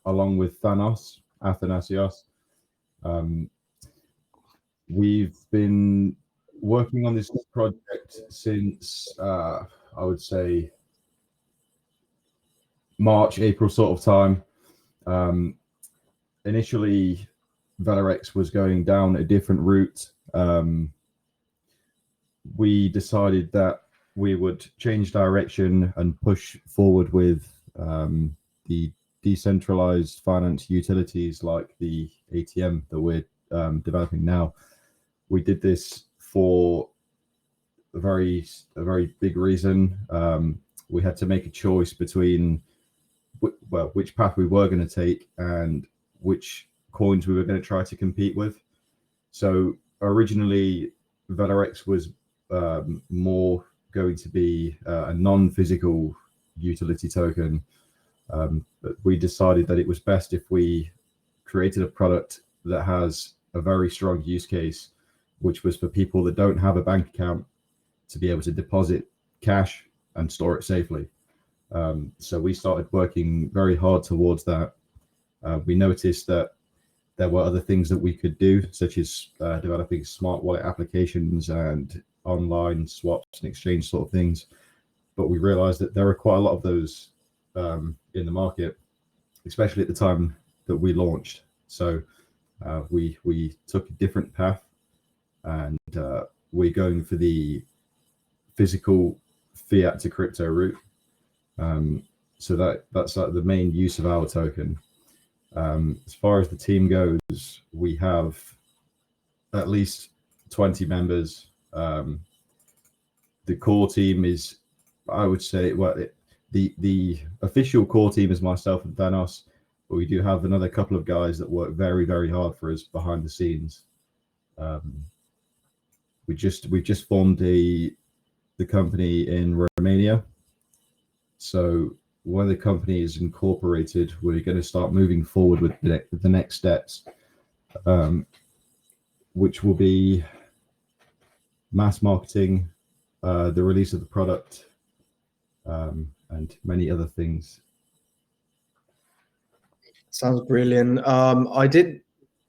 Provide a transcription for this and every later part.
along with Athanasios. Um, we've been working on this project since I would say March, April sort of time. Initially, Velorex was going down a different route. We decided that we would change direction and push forward with the decentralized finance utilities like the ATM that we're developing now. We did this for a very big reason. We had to make a choice between which path we were going to take and which coins we were going to try to compete with. So originally, Velorex was more going to be a non-physical utility token, but we decided that it was best if we created a product that has a very strong use case, which was for people that don't have a bank account to be able to deposit cash and store it safely. So we started working very hard towards that. We noticed that there were other things that we could do, such as developing smart wallet applications and online swaps and exchange sort of things. But we realized that there are quite a lot of those in the market, especially at the time that we launched. So we took a different path, and we're going for the physical fiat to crypto route. So that's like the main use of our token. As far as the team goes, we have at least 20 members. The core team is, I would say, the official core team is myself and Thanos, but we do have another couple of guys that work very, very hard for us behind the scenes. We've just formed the company in Romania. So when the company is incorporated, we're going to start moving forward with the next steps, which will be mass marketing, the release of the product, and many other things. Sounds brilliant. I did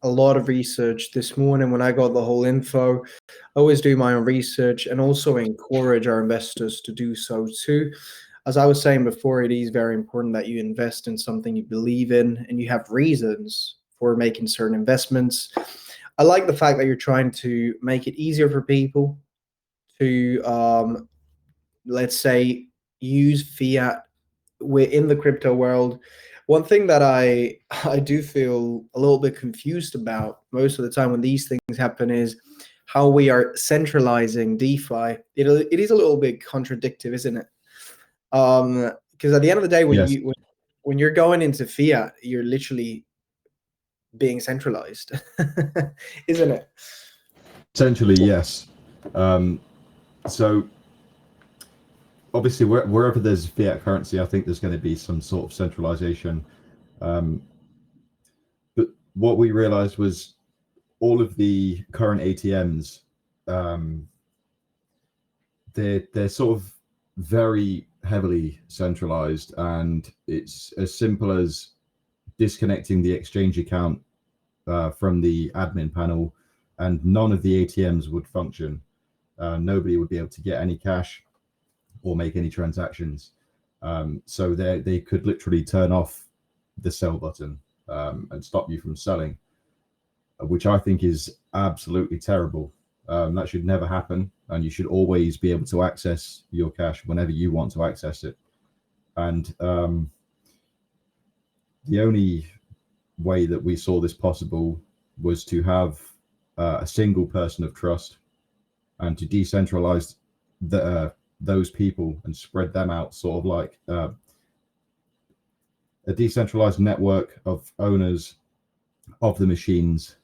a lot of research this morning when I got the whole info. I always do my own research and also encourage our investors to do so too. As I was saying before, it is very important that you invest in something you believe in and you have reasons for making certain investments. I like the fact that you're trying to make it easier for people to, let's say, use fiat in the crypto world. One thing that I do feel a little bit confused about most of the time when these things happen is how we are centralizing DeFi. It is a little bit contradictory, isn't it? Because at the end of the day, Yes. when you're going into fiat, you're literally being centralized, isn't it? Essentially, yes. So obviously, wherever there's fiat currency, I think there's going to be some sort of centralization. But what we realized was all of the current ATMs, they're sort of very heavily centralized, and it's as simple as disconnecting the exchange account from the admin panel, and none of the ATMs would function. Nobody would be able to get any cash or make any transactions. So they could literally turn off the sell button and stop you from selling, which I think is absolutely terrible. That should never happen, and you should always be able to access your cash whenever you want to access it. And the only way that we saw this possible was to have a single person of trust and to decentralize those people and spread them out, sort of like a decentralized network of owners of the machines.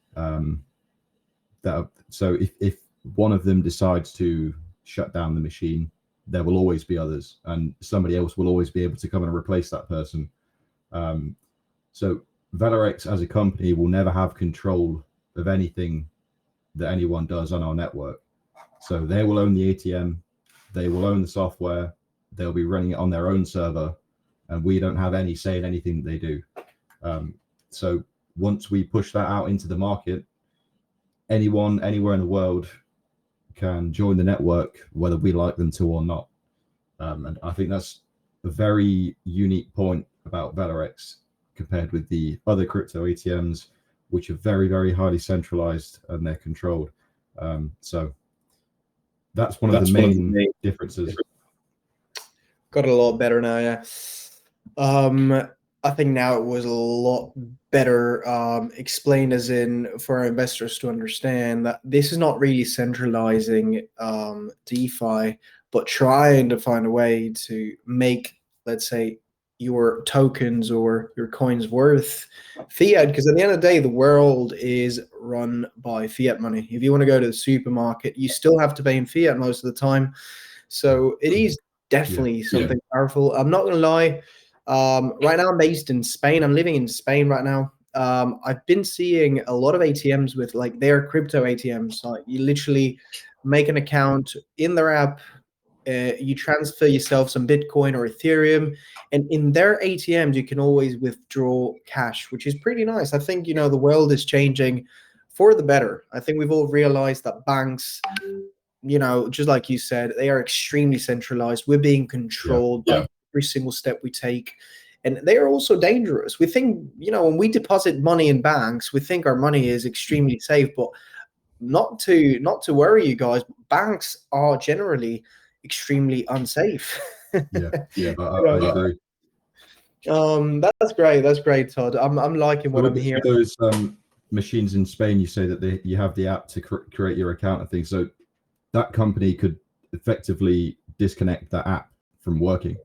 So if one of them decides to shut down the machine, there will always be others, and somebody else will always be able to come and replace that person. So Velorex as a company will never have control of anything that anyone does on our network. So they will own the ATM, they will own the software, they'll be running it on their own server, and we don't have any say in anything that they do. So once we push that out into the market, anyone anywhere in the world can join the network, whether we like them to or not. And I think that's a very unique point about Velorex compared with the other crypto ATMs, which are very, very highly centralized and they're controlled. So that's one of the main differences. Got it a lot better now, yeah. I think now it was a lot better explained, as in for our investors to understand that this is not really centralizing DeFi, but trying to find a way to make, let's say, your tokens or your coins worth fiat, because at the end of the day, the world is run by fiat money. If you want to go to the supermarket, you still have to pay in fiat most of the time. So it is definitely something powerful. I'm not going to lie. Right now, I'm based in Spain. I'm living in Spain right now. I've been seeing a lot of ATMs with like their crypto ATMs. Like you literally make an account in their app. You transfer yourself some Bitcoin or Ethereum, and in their ATMs, you can always withdraw cash, which is pretty nice. I think, the world is changing for the better. I think we've all realized that banks, just like you said, they are extremely centralized. We're being controlled by every single step we take. And they are also dangerous. We think, when we deposit money in banks, we think our money is extremely safe, but not to worry you guys, banks are generally extremely unsafe. I agree. That's great. That's great, Todd. I'm liking what I'm hearing. Those machines in Spain, you say that you have the app to create your account and things. So that company could effectively disconnect that app from working,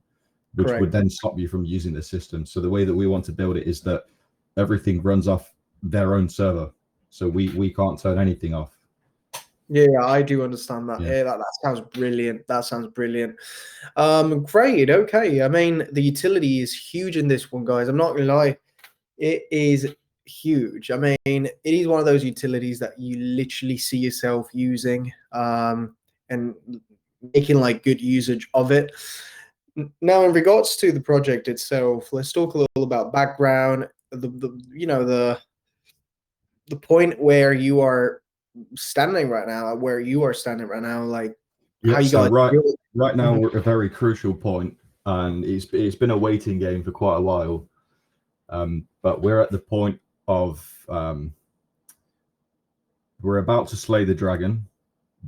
which would then stop you from using the system. So the way that we want to build it is that everything runs off their own server. So we can't turn anything off. Yeah, I do understand that. Yeah, that sounds brilliant. That sounds brilliant. Great. Okay. I mean, the utility is huge in this one, guys. I'm not gonna lie. It is huge. I mean, it is one of those utilities that you literally see yourself using and making like good usage of it. Now, in regards to the project itself, let's talk a little about background. The point where you are standing right now, like how you guys right now we're at a very crucial point, and it's been a waiting game for quite a while. But we're at the point of we're about to slay the dragon,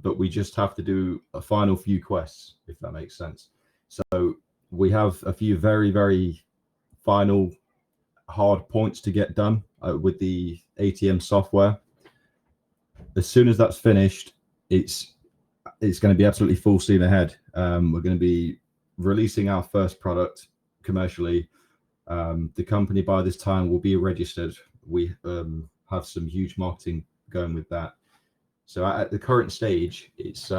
but we just have to do a final few quests, if that makes sense. So we have a few very, very final hard points to get done with the ATM software. As soon as that's finished, it's going to be absolutely full steam ahead. We're going to be releasing our first product commercially. The company by this time will be registered. We have some huge marketing going with that. So at the current stage, it's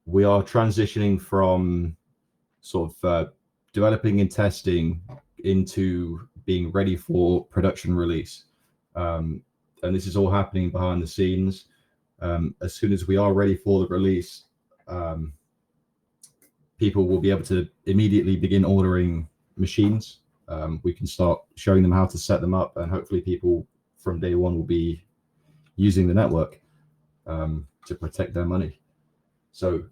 we are transitioning from sort of developing and testing into being ready for production release. And this is all happening behind the scenes. As soon as we are ready for the release, people will be able to immediately begin ordering machines. We can start showing them how to set them up, and hopefully people from day one will be using the network to protect their money. So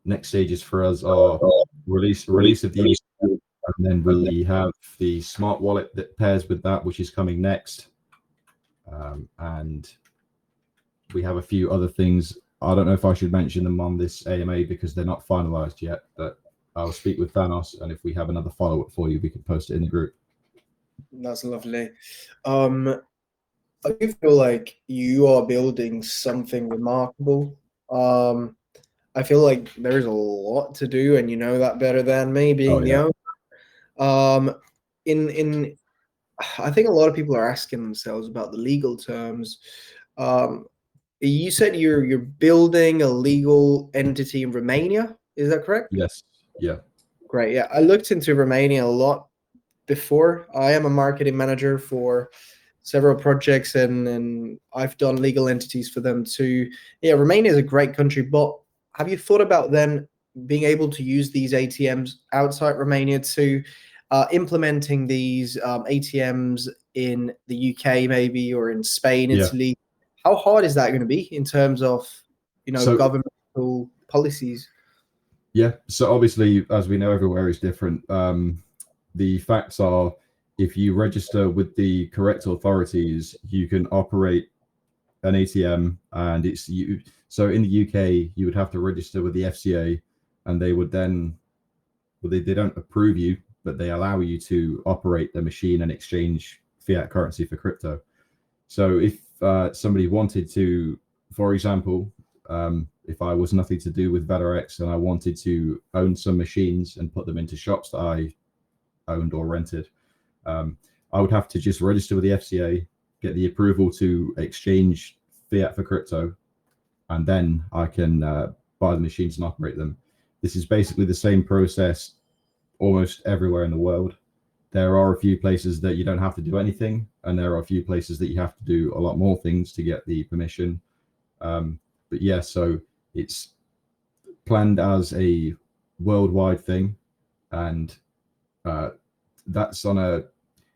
next stages for us are release of the, and then we have the smart wallet that pairs with that, which is coming next. And we have a few other things. I don't know if I should mention them on this AMA because they're not finalized yet, but I'll speak with Thanos, and if we have another follow-up for you, we can post it in the group. That's lovely. I do feel like you are building something remarkable. I feel like there's a lot to do, and you know that better than me, being the owner. I think a lot of people are asking themselves about the legal terms. You said you're building a legal entity in Romania. Is that correct? Yes. Yeah. Great. Yeah, I looked into Romania a lot before. I am a marketing manager for several projects, and I've done legal entities for them too. Yeah, Romania is a great country, but have you thought about then being able to use these ATMs outside Romania to implementing these ATMs in the UK, maybe, or in Spain, Yeah. Italy. How hard is that going to be in terms of, So governmental policies? yeah, so obviously, as we know, everywhere is different. The facts are, if you register with the correct authorities, you can operate an ATM, and it's you. So in the UK, you would have to register with the FCA, and they would then, well, they don't approve you, but they allow you to operate the machine and exchange fiat currency for crypto. So if somebody wanted to, for example, if I was nothing to do with Velorex and I wanted to own some machines and put them into shops that I owned or rented, I would have to just register with the FCA, get the approval to exchange fiat for crypto, and then I can buy the machines and operate them. This is basically the same process almost everywhere in the world. There are a few places that you don't have to do anything, and there are a few places that you have to do a lot more things to get the permission. But yeah, so it's planned as a worldwide thing, and that's on a,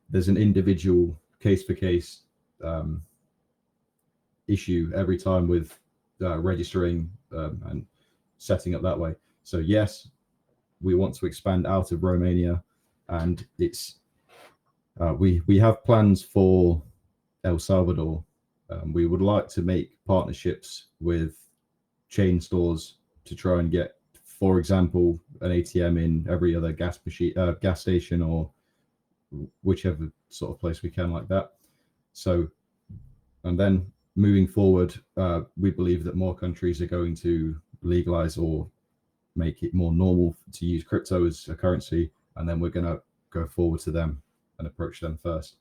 there's an individual case for case issue every time with registering and setting up that way. So yes, we want to expand out of Romania, and it's we have plans for El Salvador. We would like to make partnerships with chain stores to try and get, for example, an ATM in every other gas station, or whichever sort of place we can like that. So, and then moving forward, we believe that more countries are going to legalize or make it more normal to use crypto as a currency, and then we're going to go forward to them and approach them first.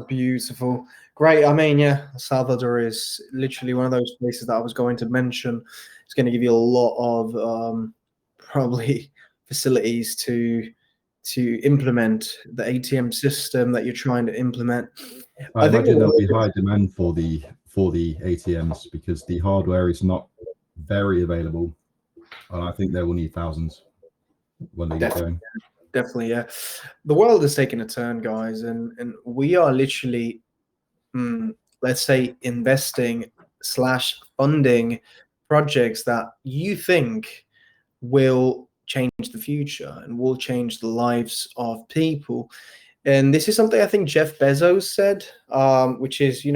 Beautiful. Great. I mean, yeah, Salvador is literally one of those places that I was going to mention. It's going to give you a lot of probably facilities to implement the ATM system that you're trying to implement. I imagine there'll be high demand for the ATMs because the hardware is not very available, and I think they will need thousands when they get going. Definitely, yeah. The world is taking a turn, guys, and we are literally, let's say, investing / funding projects that you think will change the future and will change the lives of people. And this is something I think Jeff Bezos said, which is,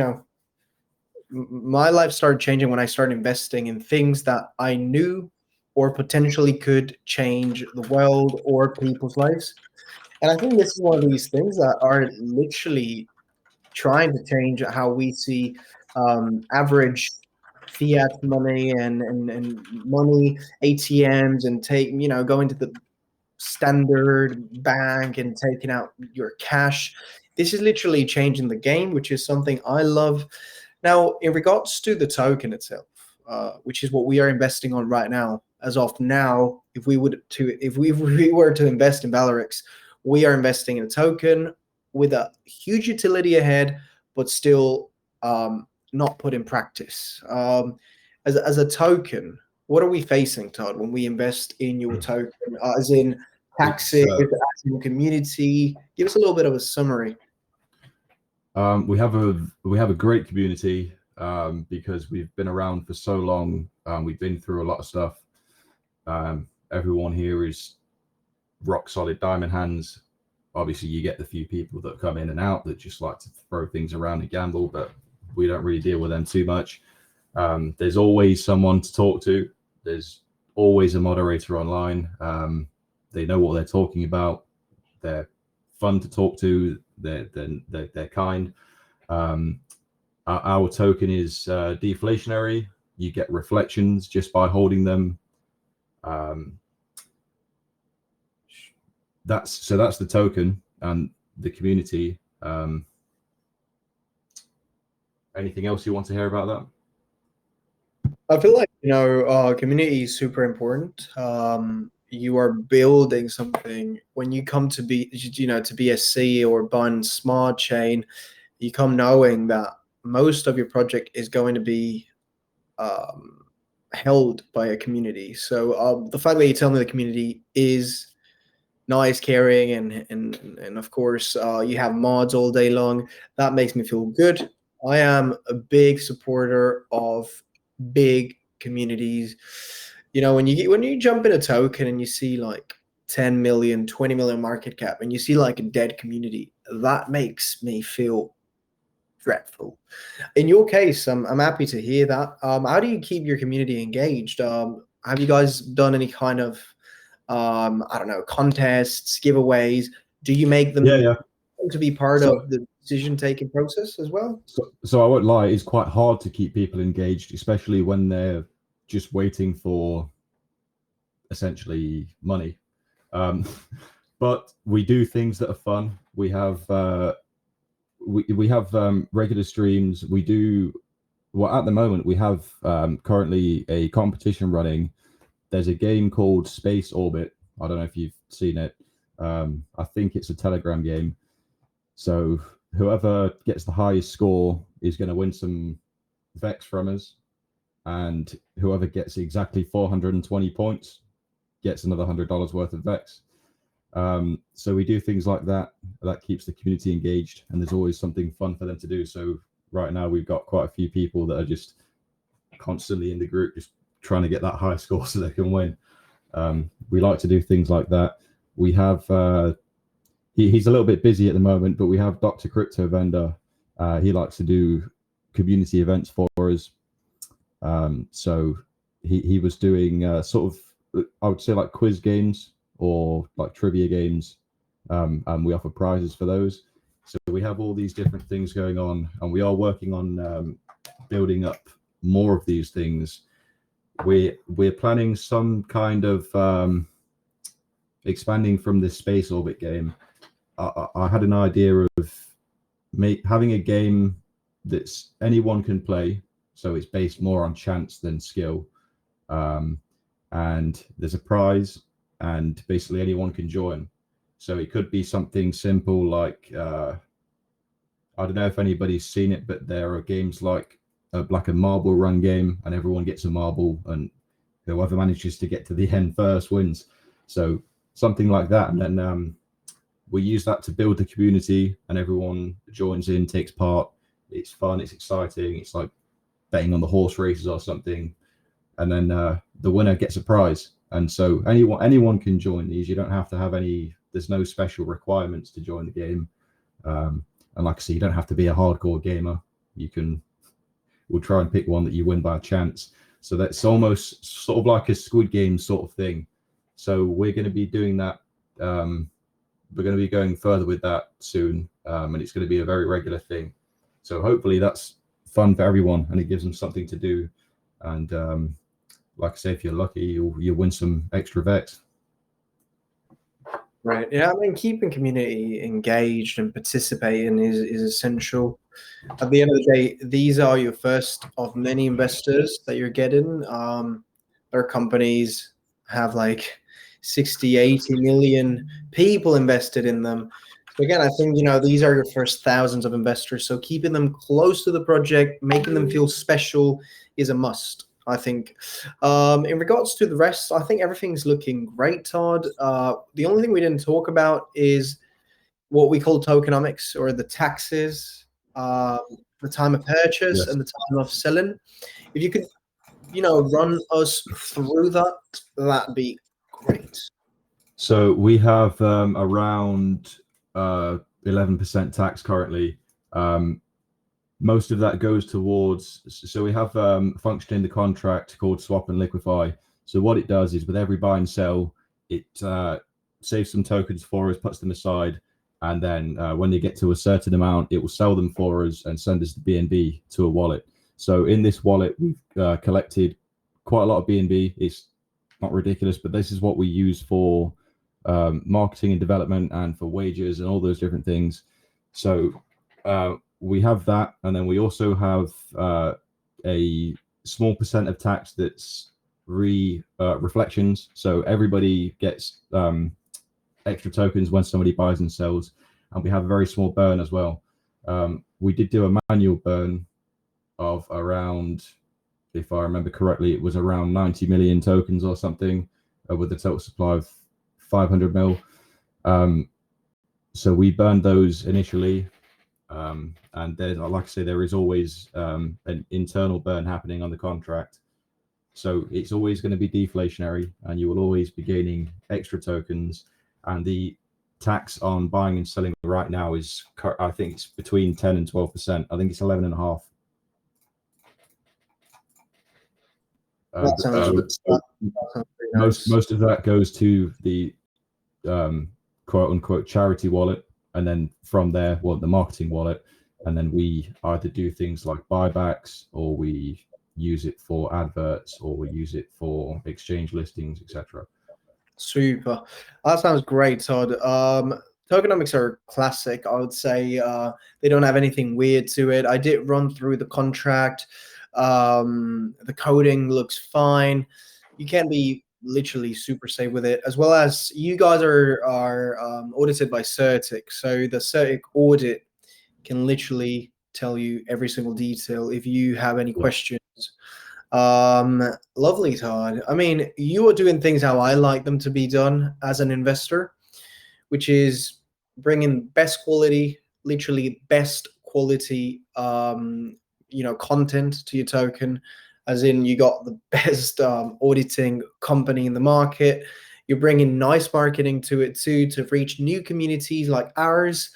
my life started changing when I started investing in things that I knew or potentially could change the world or people's lives. And I think this is one of these things that are literally trying to change how we see average fiat money and money ATMs, and going to the standard bank and taking out your cash. This is literally changing the game, which is something I love. Now, in regards to the token itself, which is what we are investing on right now, as of now, if we were to invest in Velorex, we are investing in a token with a huge utility ahead, but still not put in practice. As a token, what are we facing, Todd, when we invest in your token? As in taxes, as in community? Give us a little bit of a summary. We have a great community because we've been around for so long. We've been through a lot of stuff. Everyone here is rock solid diamond hands. Obviously, you get the few people that come in and out that just like to throw things around and gamble, but we don't really deal with them too much. There's always someone to talk to. There's always a moderator online. They know what they're talking about. They're fun to talk to. They're kind. Our token is deflationary. You get reflections just by holding them. That's the token and the community. Anything else you want to hear about that? I feel like community is super important. You are building something when you come to be to BSC or Bun Smart Chain. You come knowing that most of your project is going to be held by a community. So the fact that you tell me the community is nice, caring, and of course, you have mods all day long. That makes me feel good. I am a big supporter of big communities. When you jump in a token and you see like 10 million, 20 million market cap, and you see like a dead community, that makes me feel dreadful. In your case, I'm happy to hear that. How do you keep your community engaged? Have you guys done any kind of I don't know, contests, giveaways? Do you make Yeah, them yeah. to be part So, of the decision-taking process as well? so I won't lie, it's quite hard to keep people engaged, especially when they're just waiting for essentially money. Um, but we do things that are fun. We have regular streams. We do well at the moment. We have currently a competition running. There's a game called Space Orbit. I don't know if you've seen it. I think it's a Telegram game. So whoever gets the highest score is going to win some Vex from us, and whoever gets exactly 420 points gets another $100 worth of Vex. So we do things like that. That keeps the community engaged, and there's always something fun for them to do. So right now we've got quite a few people that are just constantly in the group, just trying to get that high score so they can win. We like to do things like that. We have he's a little bit busy at the moment, but we have Dr. Crypto Vendor. He likes to do community events for us. So he was doing sort of, I would say, like quiz games or like trivia games, and we offer prizes for those. So we have all these different things going on, and we are working on building up more of these things. We're planning some kind of expanding from this space orbit game. I had an idea of having a game that's anyone can play, so it's based more on chance than skill, and there's a prize, and basically anyone can join. So it could be something simple like I don't know if anybody's seen it, but there are games like a marble run game, and everyone gets a marble, and whoever manages to get to the end first wins. So something like that, and then we use that to build the community, and everyone joins in, takes part. It's fun, it's exciting. It's like betting on the horse races or something, and then the winner gets a prize. And so anyone can join these. You don't have to have any. There's no special requirements to join the game. And like I say, you don't have to be a hardcore gamer. We'll try and pick one that you win by a chance. So that's almost sort of like a Squid Game sort of thing. So we're going to be doing that. We're going to be going further with that soon, and it's going to be a very regular thing. So hopefully that's fun for everyone, and it gives them something to do. And like I say, if you're lucky, you'll win some extra Vex. Right. Yeah, I mean, keeping community engaged and participating is essential. At the end of the day, these are your first of many investors that you're getting. Their companies have like 60, 80 million people invested in them. So again, I think, these are your first thousands of investors. So keeping them close to the project, making them feel special is a must, I think. In regards to the rest, I think everything's looking great, Todd. The only thing we didn't talk about is what we call tokenomics, or the taxes, the time of purchase, Yes. and the time of selling. If you could, run us through that, that'd be great. So we have around 11% tax currently. Most of that goes towards. So we have a function in the contract called swap and liquefy. So what it does is with every buy and sell, it saves some tokens for us, puts them aside, and then when they get to a certain amount, it will sell them for us and send us the BNB to a wallet. So in this wallet, we've collected quite a lot of BNB. It's not ridiculous, but this is what we use for marketing and development, and for wages and all those different things. So we have that, and then we also have a small percent of tax that's reflections. So everybody gets extra tokens when somebody buys and sells, and we have a very small burn as well. We did do a manual burn of around, if I remember correctly, it was around 90 million tokens or something, with a total supply of 500 mil. So we burned those initially. And there's, like I say, there is always an internal burn happening on the contract. So it's always going to be deflationary, and you will always be gaining extra tokens. And the tax on buying and selling right now is, I think it's between 10 and 12%. I think it's 11.5. That sounds nice. Most of that goes to the quote unquote charity wallet, and then from there, well, the marketing wallet, and then we either do things like buybacks, or we use it for adverts, or we use it for exchange listings, etc. Super. That sounds great, Todd. Tokenomics are classic. I would say they don't have anything weird to it. I did run through the contract. The coding looks fine. You can be literally super safe with it, as well as you guys are audited by Certic. So the Certic audit can literally tell you every single detail if you have any questions. Lovely, Todd. I mean, you are doing things how I like them to be done as an investor, which is bringing best quality, literally best quality, content to your token. As in, you got the best auditing company in the market. You're bringing nice marketing to it too, to reach new communities like ours.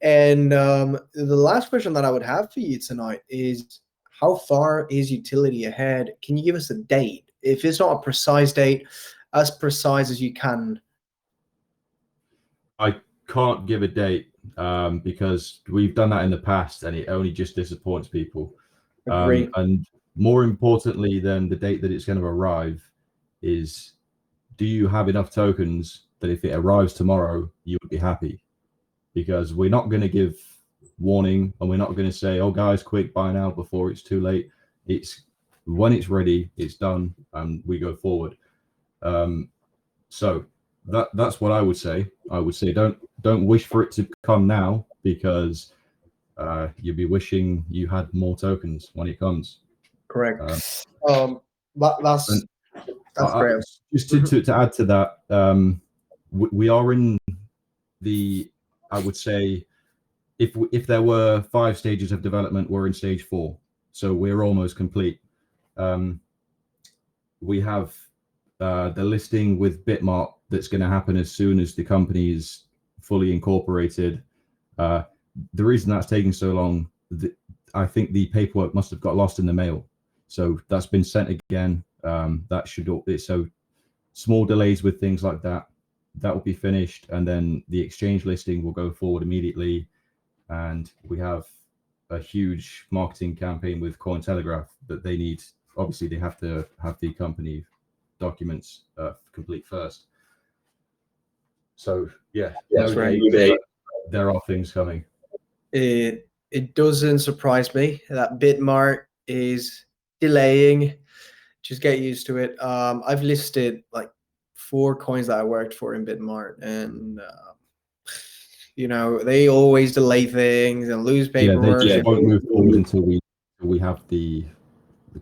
And the last question that I would have for you tonight is, how far is utility ahead? Can you give us a date? If it's not a precise date, as precise as you can. I can't give a date because we've done that in the past, and it only just disappoints people. And more importantly than the date that it's going to arrive is, do you have enough tokens that if it arrives tomorrow, you would be happy? Because we're not going to give warning, and we're not going to say, oh guys, quick, buy now before it's too late. It's when it's ready, it's done, and we go forward. So that's what I would say. I would say don't wish for it to come now, because you'll be wishing you had more tokens when it comes. Correct. That's great. Just to add to that, we are in the, I would say, if there were 5 stages of development, we're in stage 4, so we're almost complete. We have the listing with Bitmart that's going to happen as soon as the company is fully incorporated. The reason that's taking so long, I think the paperwork must have got lost in the mail, so that's been sent again. That should, so small delays with things like that will be finished, and then the exchange listing will go forward immediately. And we have a huge marketing campaign with Cointelegraph that they need. Obviously, they have to have the company documents complete first. So yeah, that's right. There are things coming. It doesn't surprise me that Bitmart is delaying. Just get used to it. I've listed like 4 coins that I worked for in Bitmart, and they always delay things and lose paperwork. Yeah, they won't move forward until we have the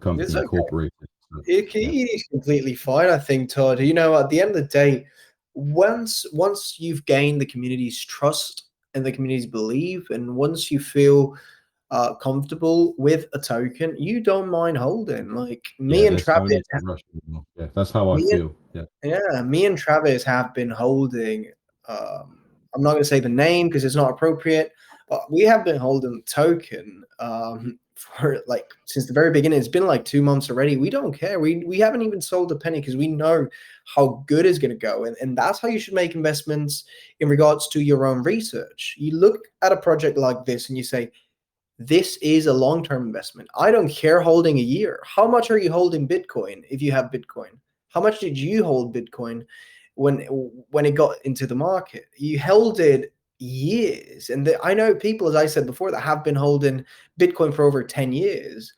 company incorporated. So, it is completely fine, I think, Todd. At the end of the day, once you've gained the community's trust and the community's belief, and once you feel comfortable with a token, you don't mind holding. Like me and Travis. Yeah, that's how I feel. Yeah, me and Travis have been holding. I'm not going to say the name because it's not appropriate, but we have been holding token for like since the very beginning. It's been like 2 months already. We don't care. We haven't even sold a penny because we know how good it's going to go. And that's how you should make investments in regards to your own research. You look at a project like this and you say, this is a long-term investment. I don't care holding a year. How much are you holding Bitcoin if you have Bitcoin? How much did you hold Bitcoin when it got into the market? You held it years. And I know people, as I said before, that have been holding Bitcoin for over 10 years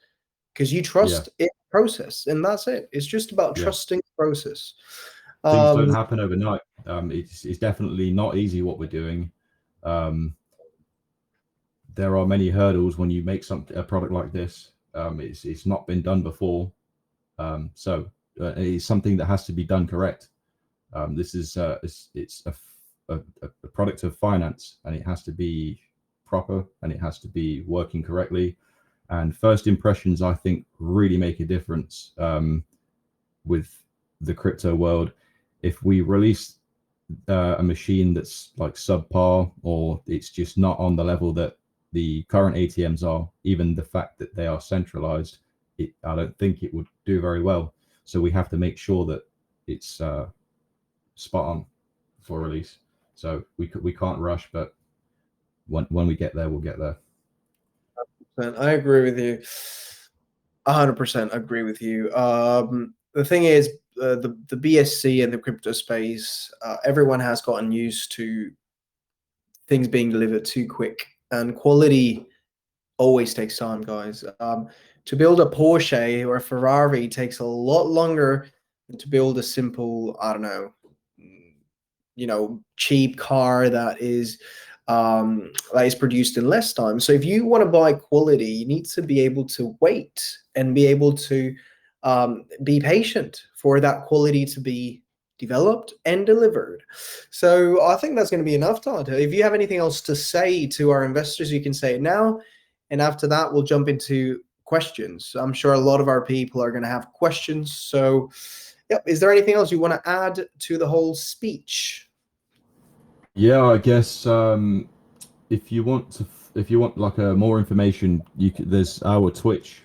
because you trust the process. And that's it. It's just about trusting the process. Things don't happen overnight. It's definitely not easy what we're doing. There are many hurdles when you make a product like this. It's not been done before. So it's something that has to be done correct. This is it's a product of finance, and it has to be proper and it has to be working correctly. And first impressions, I think, really make a difference with the crypto world. If we release a machine that's like subpar, or it's just not on the level that the current ATMs are, even the fact that they are centralized, I don't think it would do very well. So we have to make sure that it's spot on for release. So we can't rush, but when we get there, we'll get there. I agree with you. 100% agree with you. The thing is, the BSC and the crypto space, everyone has gotten used to things being delivered too quick, and quality always takes time, guys. To build a Porsche or a Ferrari takes a lot longer than to build a simple, I don't know, cheap car that is produced in less time. So if you want to buy quality, you need to be able to wait and be able to be patient for that quality to be developed and delivered. So I think that's going to be enough, Todd. If you have anything else to say to our investors, you can say it now. And after that, we'll jump into questions. I'm sure a lot of our people are going to have questions. So, yep. Is there anything else you want to add to the whole speech? Yeah, I guess if you want like more information, there's our Twitch.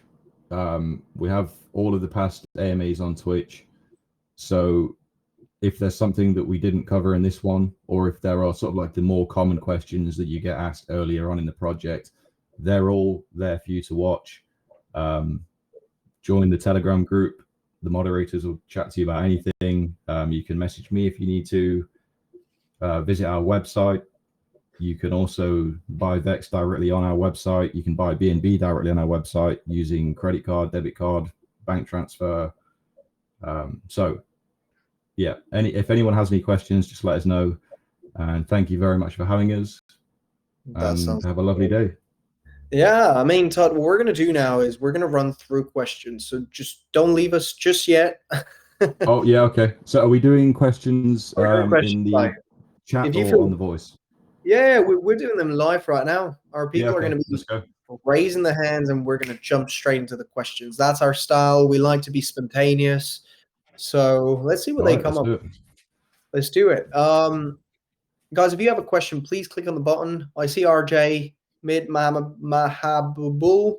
We have all of the past AMAs on Twitch. So if there's something that we didn't cover in this one, or if there are sort of like the more common questions that you get asked earlier on in the project, they're all there for you to watch. Join the Telegram group. The moderators will chat to you about anything. You can message me if you need to. Visit our website. You can also buy VEX directly on our website. You can buy BNB directly on our website using credit card, debit card, bank transfer. So yeah, if anyone has any questions, just let us know. And thank you very much for having us. And have a lovely day. Yeah, I mean, Todd, what we're going to do now is we're going to run through questions. So just don't leave us just yet. Oh, yeah, okay. So are we doing questions in the chat or on the voice? Yeah, we're doing them live right now. Our people are going to be go. raising their hands, and we're going to jump straight into the questions. That's our style. We like to be spontaneous. So let's see what they come up with. Let's do it. Guys, if you have a question, please click on the button. I see RJ, Mid Mahabubul.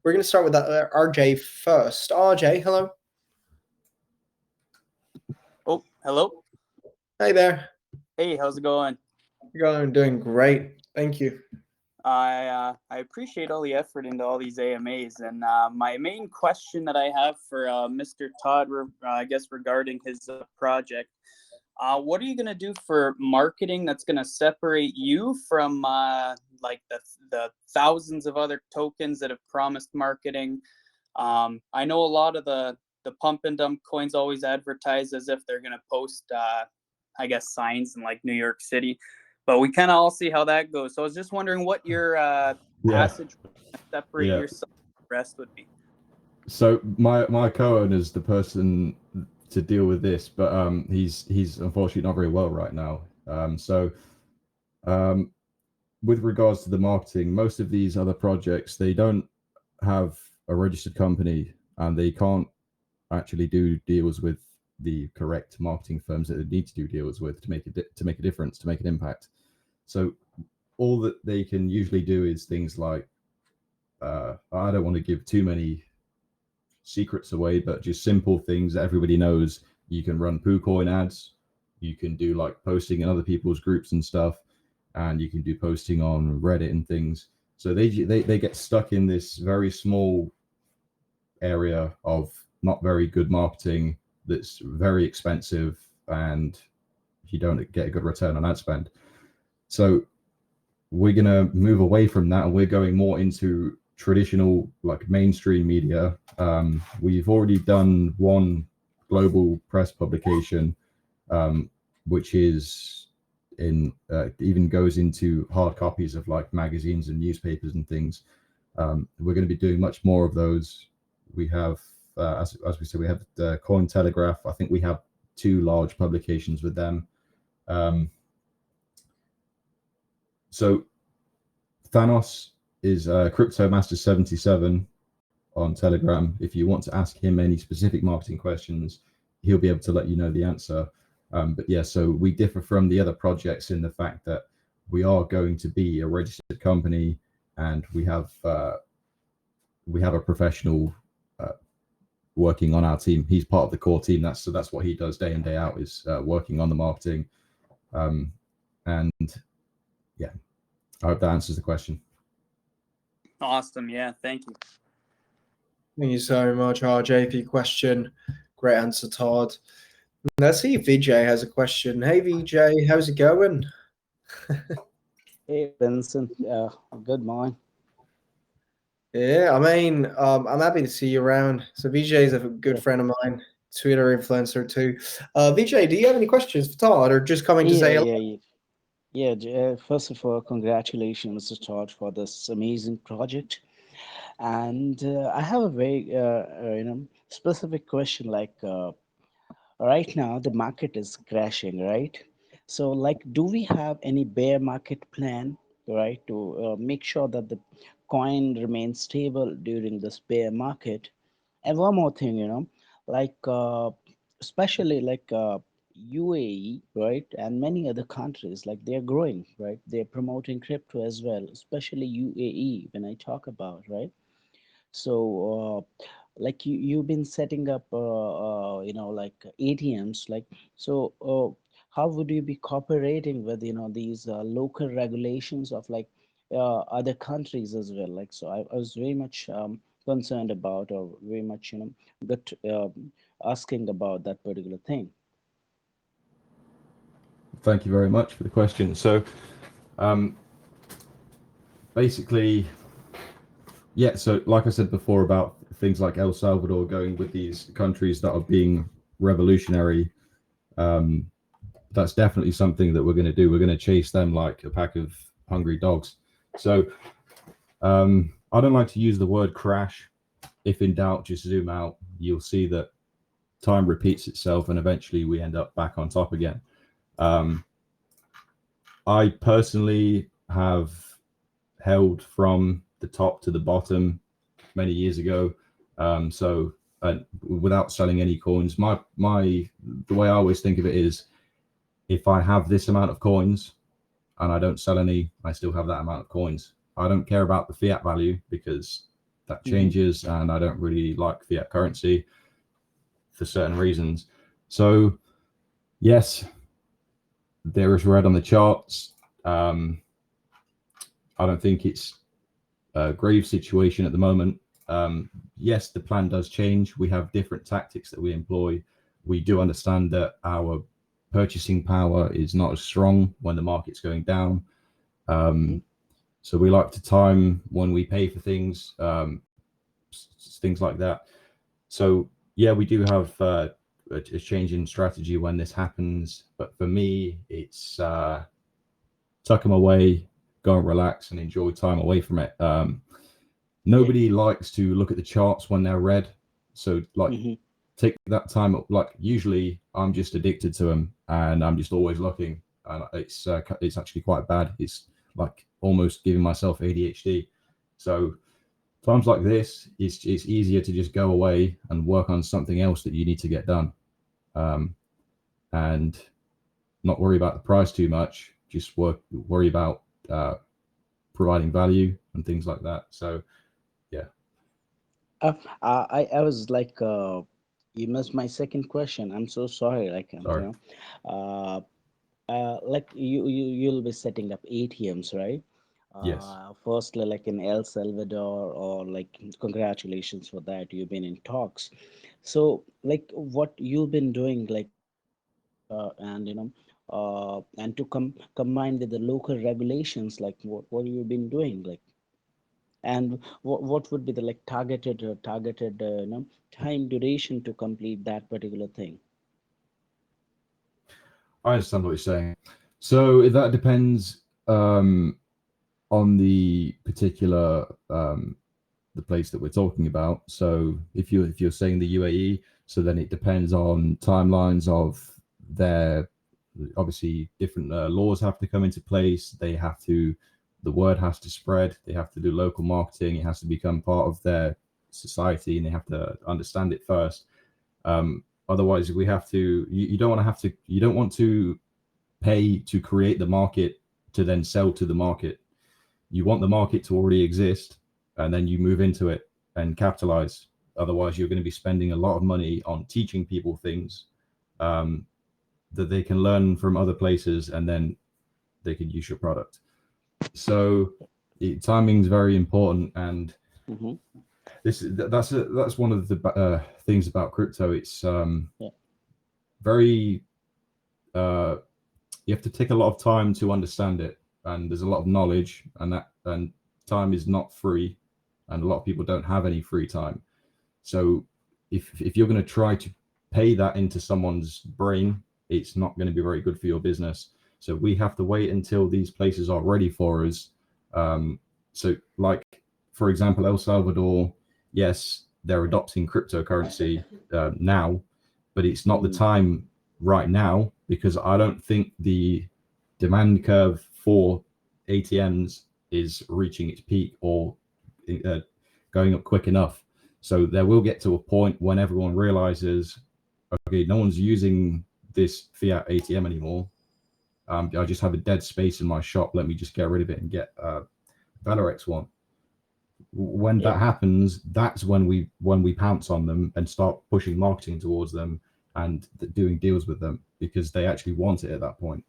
We're going to start with that RJ first. RJ, hello. Oh, hello. Hey there. Hey, how's it going? Doing great. Thank you. I appreciate all the effort into all these AMAs, and my main question that I have for Mr. Todd, I guess regarding his project, what are you gonna do for marketing that's gonna separate you from like the thousands of other tokens that have promised marketing? I know a lot of the pump and dump coins always advertise as if they're gonna post, I guess, signs in like New York City. But we kind of all see how that goes. So I was just wondering what your passage to separate yourself from the rest would be. So my co-owner is the person to deal with this, but he's unfortunately not very well right now. With regards to the marketing, most of these other projects, they don't have a registered company, and they can't actually do deals with the correct marketing firms that they need to do deals with to make a difference, to make an impact. So all that they can usually do is things like, I don't want to give too many secrets away, but just simple things that everybody knows. You can run PooCoin ads, you can do like posting in other people's groups and stuff, and you can do posting on Reddit and things. So they get stuck in this very small area of not very good marketing that's very expensive, and you don't get a good return on ad spend. So we're going to move away from that, and we're going more into traditional, like mainstream media. We've already done one global press publication, which is even goes into hard copies of like magazines and newspapers and things. We're going to be doing much more of those. We have, as we said, we have the Cointelegraph. I think we have 2 large publications with them. So Thanos is Crypto Master 77 on Telegram. If you want to ask him any specific marketing questions, he'll be able to let you know the answer. But yeah, so we differ from the other projects in the fact that we are going to be a registered company, and we have a professional working on our team. He's part of the core team. That's what he does day in, day out, is working on the marketing. And yeah, I hope that answers the question. Awesome. Yeah. Thank you. Thank you so much, RJ, for your question. Great answer, Todd. Let's see if Vijay has a question. Hey, Vijay, how's it going? Hey, Vincent. Good morning. Yeah, I mean, I'm happy to see you around. So Vijay is a good friend of mine, Twitter influencer too. Vijay, do you have any questions for Todd, or just coming to say hello? First of all, congratulations to Todd for this amazing project. And I have a very, specific question. Like right now, the market is crashing, right? So, like, do we have any bear market plan, right, to make sure that the coin remains stable during this bear market? And one more thing, like especially like UAE, right, and many other countries, like they're growing, right? They're promoting crypto as well, especially UAE when I talk about, right? So, like you've been setting up, like ATMs, like so. How would you be cooperating with these local regulations of like other countries as well? Like so, I was very much concerned about, or very much got asking about that particular thing. Thank you very much for the question. So basically, yeah, so like I said before about things like El Salvador going with these countries that are being revolutionary, that's definitely something that we're going to do. We're going to chase them like a pack of hungry dogs. So I don't like to use the word crash. If in doubt, just zoom out. You'll see that time repeats itself, and eventually we end up back on top again. I personally have held from the top to the bottom many years ago. So without selling any coins, the way I always think of it is, if I have this amount of coins and I don't sell any, I still have that amount of coins. I don't care about the fiat value because that changes, and I don't really like fiat currency for certain reasons. So yes, there is red on the charts. I don't think it's a grave situation at the moment. Yes, the plan does change. We have different tactics that we employ. We do understand that our purchasing power is not as strong when the market's going down. So we like to time when we pay for things, things like that. So yeah, we do have a change in strategy when this happens. But for me, it's tuck them away, go and relax and enjoy time away from it. Nobody likes to look at the charts when they're red. So like take that time up. Like usually I'm just addicted to them and I'm just always looking, and it's actually quite bad. It's like almost giving myself ADHD. So times like this, it's easier to just go away and work on something else that you need to get done, and not worry about the price too much. Just worry about providing value and things like that. So yeah. I was like, you missed my second question. I'm so sorry. Like, Sorry. Like you'll be setting up ATMs, right? Yes. Firstly, like in El Salvador, or like congratulations for that. You've been in talks. So, like, what you've been doing, like, and to combine with the local regulations, like, what you've been doing, like, and what would be the like targeted time duration to complete that particular thing? I understand what you're saying. So that depends on the particular the place that we're talking about. So if you're saying the UAE, so then it depends on timelines of their obviously different laws have to come into place. The word has to spread. They have to do local marketing. It has to become part of their society, and they have to understand it first. Otherwise, we have to. You don't want to have to. You don't want to pay to create the market to then sell to the market. You want the market to already exist, and then you move into it and capitalize. Otherwise, you're going to be spending a lot of money on teaching people things that they can learn from other places, and then they can use your product. So timing is very important, and that's one of the things about crypto. It's very you have to take a lot of time to understand it, and there's a lot of knowledge, and time is not free, and a lot of people don't have any free time. So if you're going to try to pay that into someone's brain, it's not going to be very good for your business. So we have to wait until these places are ready for us. So like, for example, El Salvador, yes, they're adopting cryptocurrency now, but it's not the time right now, because I don't think the demand curve for ATMs is reaching its peak or going up quick enough. So there will get to a point when everyone realizes, okay, no one's using this fiat ATM anymore. I just have a dead space in my shop. Let me just get rid of it and get a Velorex one. When that happens, that's when we pounce on them and start pushing marketing towards them and doing deals with them, because they actually want it at that point.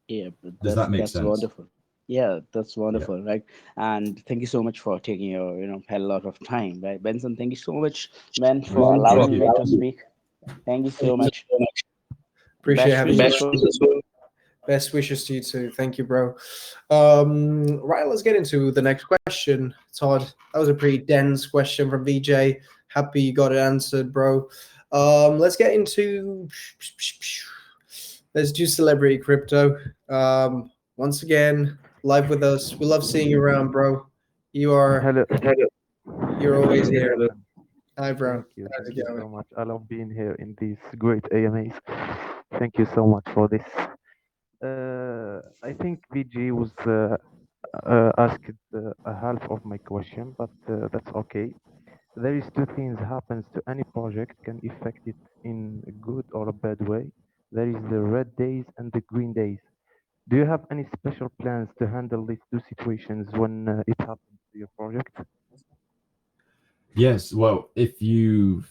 Yeah, but Does that make sense? Wonderful. Yeah, that's wonderful, right? And thank you so much for taking your, had a lot of time, right? Benson, thank you so much, man, for allowing me to speak. Thank you so much. Appreciate having you. Best wishes to you too. Thank you, bro. Right, let's get into the next question. Todd, that was a pretty dense question from VJ. Happy you got it answered, bro. Let's get into, let's do celebrity crypto. Once again, live with us. We love seeing you around, bro. You're always here. Hi, bro. Thank you so much. I love being here in these great AMAs. Thank you so much for this. I think VG was asked a half of my question, but that's okay. There is two things happens to any project can affect it in a good or a bad way. There is the red days and the green days. Do you have any special plans to handle these two situations when it happens to your project? Yes. Well, if you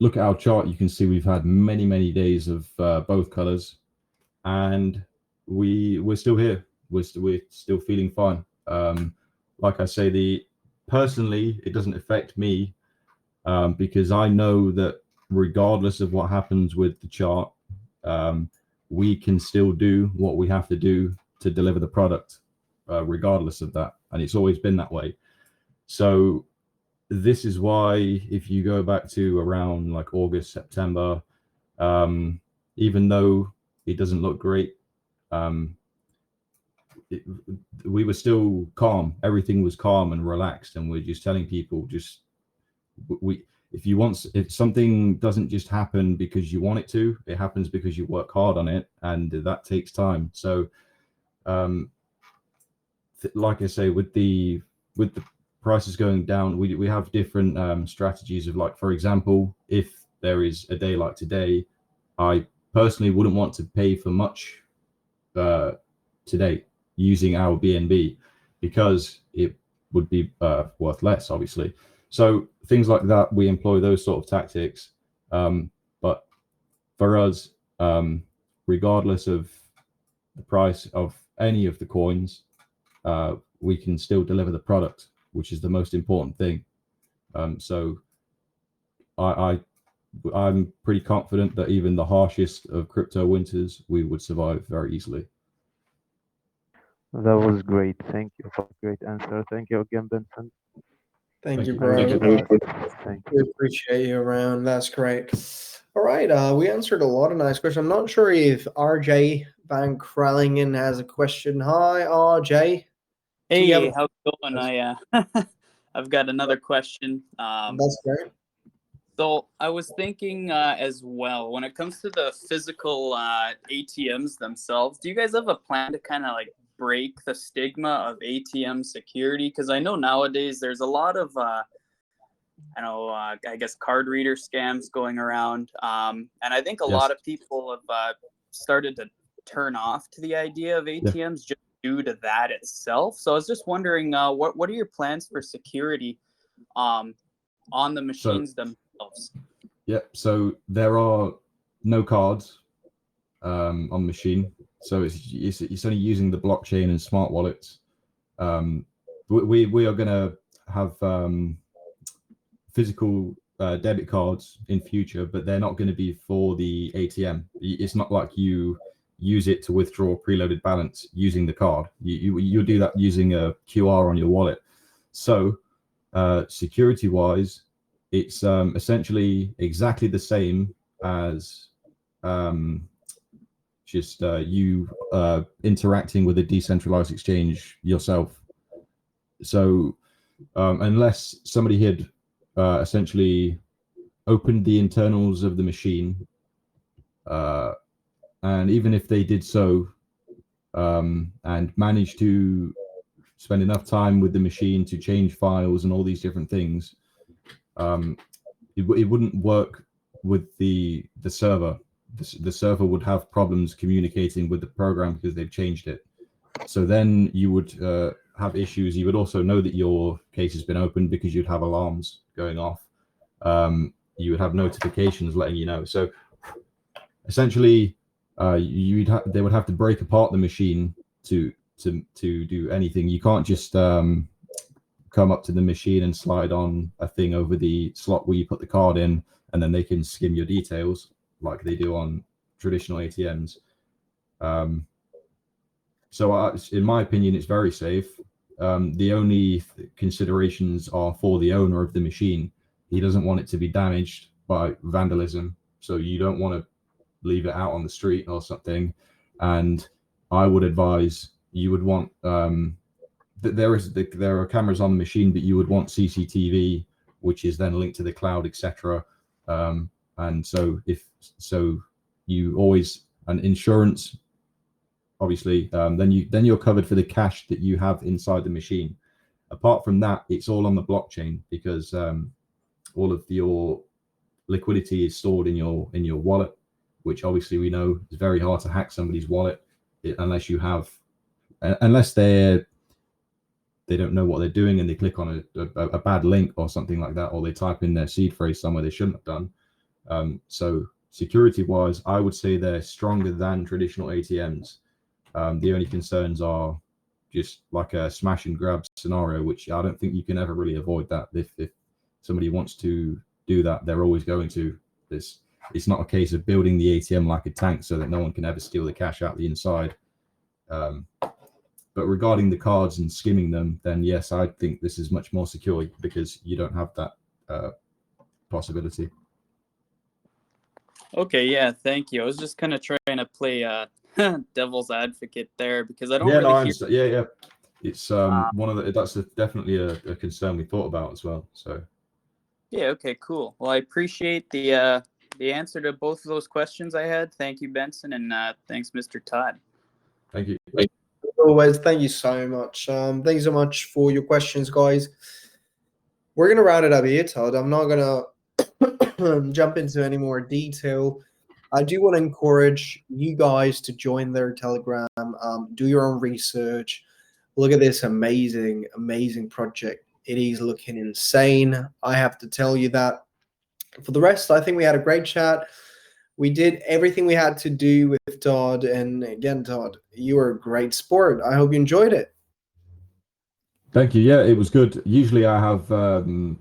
look at our chart, you can see we've had many days of both colors, and we're still here. We're still feeling fine. Like I say, personally, it doesn't affect me because I know that regardless of what happens with the chart, we can still do what we have to do to deliver the product, regardless of that. And it's always been that way. So this is why, if you go back to around like August, September, even though it doesn't look great, we were still calm. Everything was calm and relaxed, and we're just telling people, if something doesn't just happen because you want it to, it happens because you work hard on it, and that takes time. So like I say, with the prices going down, we have different strategies of, like, for example, if there is a day like today, I personally wouldn't want to pay for much today using our BNB, because it would be worth less, obviously. So things like that, we employ those sort of tactics. But for us, regardless of the price of any of the coins, we can still deliver the product, which is the most important thing. So I'm pretty confident that even the harshest of crypto winters, we would survive very easily. That was great. Thank you for a great answer. Thank you again, Benson. Thank you, bro. We appreciate you around. That's great. All right. We answered a lot of nice questions. I'm not sure if RJ Van Krellingen has a question. Hi, RJ. Hey, how's it going? I've got another question. That's great. So I was thinking as well, when it comes to the physical ATMs themselves, do you guys have a plan to kind of like break the stigma of ATM security? Because I know nowadays there's a lot of, I guess card reader scams going around. And I think a lot of people have started to turn off to the idea of ATMs just due to that itself. So I was just wondering, what are your plans for security on the machines themselves? So there are no cards on the machine, so it's only using the blockchain and smart wallets. We are going to have physical debit cards in future, but they're not going to be for the ATM. It's not like you use it to withdraw preloaded balance using the card. You do that using a QR on your wallet. So security wise, it's essentially exactly the same as just you interacting with a decentralized exchange yourself. So unless somebody had essentially opened the internals of the machine, and even if they did so and managed to spend enough time with the machine to change files and all these different things, it wouldn't work with the server. The server would have problems communicating with the program because they've changed it. So then you would have issues. You would also know that your case has been opened because you'd have alarms going off. You would have notifications letting you know. So essentially, they would have to break apart the machine to do anything. You can't just come up to the machine and slide on a thing over the slot where you put the card in, and then they can skim your details like they do on traditional ATMs. So in my opinion, it's very safe. The only considerations are for the owner of the machine. He doesn't want it to be damaged by vandalism, so you don't want to leave it out on the street or something. And I would advise you would want there are cameras on the machine, but you would want CCTV, which is then linked to the cloud, etc. And so you always, and insurance, obviously, then you're covered for the cash that you have inside the machine. Apart from that, it's all on the blockchain because all of your liquidity is stored in your wallet, which obviously we know is very hard to hack somebody's wallet unless they don't know what they're doing and they click on a bad link or something like that, or they type in their seed phrase somewhere they shouldn't have done. So security wise, I would say they're stronger than traditional ATMs. The only concerns are just like a smash and grab scenario, which I don't think you can ever really avoid that. If somebody wants to do that, they're always going to. It's not a case of building the ATM like a tank so that no one can ever steal the cash out the inside. But regarding the cards and skimming them, then yes, I think this is much more secure because you don't have that possibility. Okay, yeah, thank you. I was just kind of trying to play devil's advocate there because I don't Yeah, it's that's definitely a concern we thought about as well. So yeah, okay, cool. Well, I appreciate the answer to both of those questions I had. Thank you, Benson, and thanks, Mr. Todd. Thank you. Always, thank you so much. Thank you so much for your questions, guys. We're gonna round it up here, Todd. I'm not gonna jump into any more detail. I do want to encourage you guys to join their Telegram, do your own research. Look at this amazing, amazing project. It is looking insane. I have to tell you that. For the rest, I think we had a great chat. We did everything we had to do with Todd. And again, Todd, you were a great sport. I hope you enjoyed it. Thank you. Yeah, it was good. Usually I have one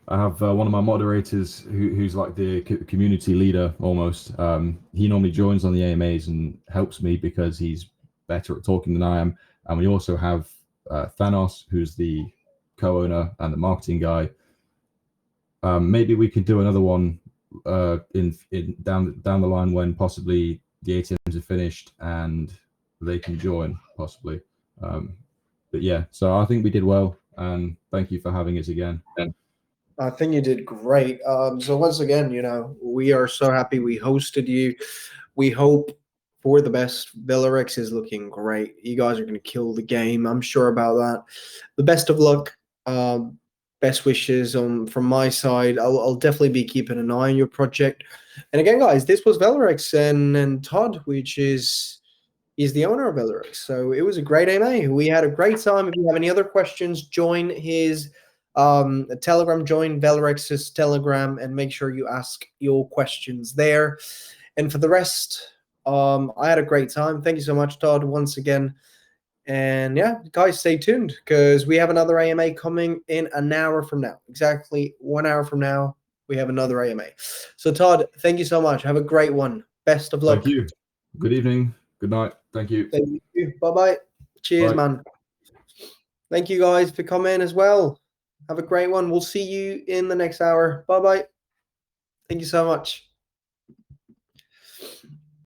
of my moderators who's like the community leader almost. He normally joins on the AMAs and helps me because he's better at talking than I am. And we also have Thanos, who's the co-owner and the marketing guy. Maybe we could do another one in down the line when possibly the ATMs are finished and they can join possibly. But yeah, so I think we did well, and thank you for having us again. I think you did great. So once again, we are so happy we hosted you. We hope for the best. Velorex is looking great. You guys are going to kill the game. I'm sure about that. The best of luck. Best wishes from my side. I'll definitely be keeping an eye on your project. And again, guys, this was Velorex and Todd, which is he's the owner of Velorex. So it was a great AMA. We had a great time. If you have any other questions, join his Telegram, join Velorex's Telegram, and make sure you ask your questions there. And for the rest, I had a great time. Thank you so much, Todd, once again. And yeah, guys, stay tuned because we have another AMA coming in an hour from now. Exactly 1 hour from now, we have another AMA. So, Todd, thank you so much. Have a great one. Best of luck. Thank you. Good evening. Good night. Thank you. Thank you. Bye-bye. Cheers, Bye. man. Thank you guys for coming as well. Have a great one. We'll see you in the next hour. Bye-bye. Thank you so much.